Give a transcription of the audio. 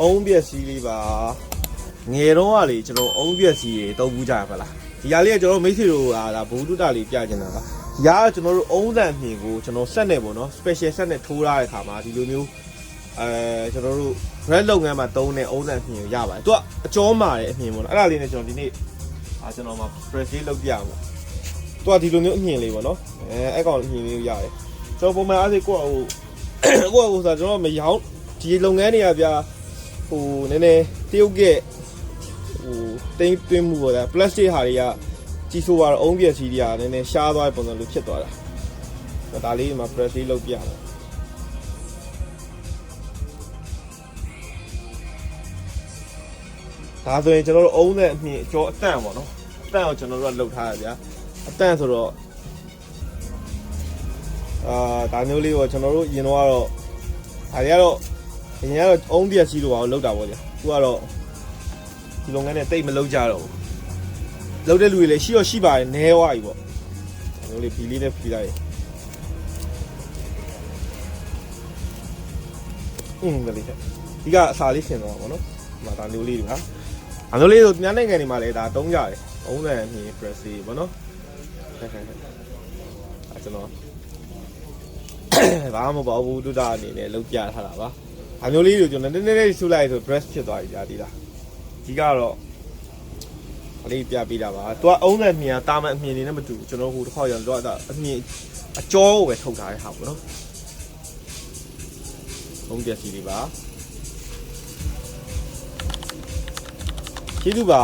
အုံးပြက်စီးလေးပါငယ်တော့ကလေကျွန်တော်အုံးပြက်စီးတွေတုံးဘူးကြရပါလားဒီဟာလေးကကျွန်တော်မိတ်ဆွေတို့ဒါဘူတုတလေးပြကျင်တာပါဒီဟာကကျွန်တော်တို့အုံးတန်မြင်ကိုကျွန်တော်ဆက်နေပေါ့နော် special ဆက်နဲ့ထိုးထားတဲ့ခါမှာဒီလိုမျိုးကျွန်တော်တို့ red လုပ်ငန်းမှာတုံးတဲ့အုံးတန်မြင်ကိုရပါတယ်သူကအကျော်မာတဲ့အမြင်ပေါ့နော်အဲ့ဒါလေးနဲ့ကျွန်တော်ဒီနေ့ကျွန်တော်မှာ press လေးလုပ်ပြအောင်သူကဒီလိုမျိုးအမြင်လေးပေါ့နော်အဲ့ကောင်အမြင်လေးကိုရတယ်ကျွန်တော်ပုံမှန်အားဖြင့်ကိုယ့်ဆိုကျွန်တော်မရောင်းဒီလုပ်ငန်းတွေကဗျာဟိုနည်းနည်းတရုတ်ကဟိုတင်းသွင်းမှုပေါ့ဗျာ plastic ဟာတွေကကြီးဆိုးသွားတော့အုံးပြက်စီးတွေကနည်းနည်းရှားသွားတဲ့ပုံစံလိုဖြစ်သွားတာဒါလေးမှာ press လေးလုပ်ပြမယ်ဒါဆိုရင်ကျွန်တော်တို့အုံးတဲ့အမြင်အကျော်အတန့်ပေါ့နော်အတန့်ကိုကျွန်တော်တို့ကလှုပ်ထားရဗျာအတန့်ဆိုတော့ဒါမျိုးလေးကိုကျွန်တော်တို့ရင်တော့ကတော့ဒါတွေကတော့အရင်ကတော့အုံးပြက်စီးလို့ပါလောက်တာပေါ့ဗျာသူကတော့ဒီလုပ်ငန်းနဲ့တိတ်မလောက်ကြတော့ဘူးလောက်တဲ့လူတွေလည်းရှိတော့ရှိပါတယ်နဲဝါကြီးပေါ့ဒါမျိုးလေးဖီလေးနဲ့ဖီလိုက်ဒါလေးဒီကအစာလေးရှင်တော့ပါနော်ဒီမှာဒါမျိုးလေးတွေဟာဒါမျိုးလေးဆိုညနေငယ်တွေမှာလည်းဒါတုံးကြတယ်အုံးတယ်မြင် press လေးပေါ့နော်ကျွန်တော်ဘာမှမပေါ့ဘူးတူတာအနေနဲ့လောက်ပြထားတာပါအမျိုးလေးကိုကျွန်တော်နည်းနည်းလေးဆူလိုက်ဆို breast ဖြစ်သွားပြီကြာဒီလားဒီကတော့အလေးပြပေးတာပါသူကအုံးတဲ့မြင်တာမအမြင်နေနဲ့မတူကျွန်တော်ဟိုတစ်ခေါက်ရတော့အမြင်အကျော်ကိုပဲထုတ်ထားတဲ့ဟာပေါ့နော်ဘုံပြစီလေးပါကျေးဇူးပါ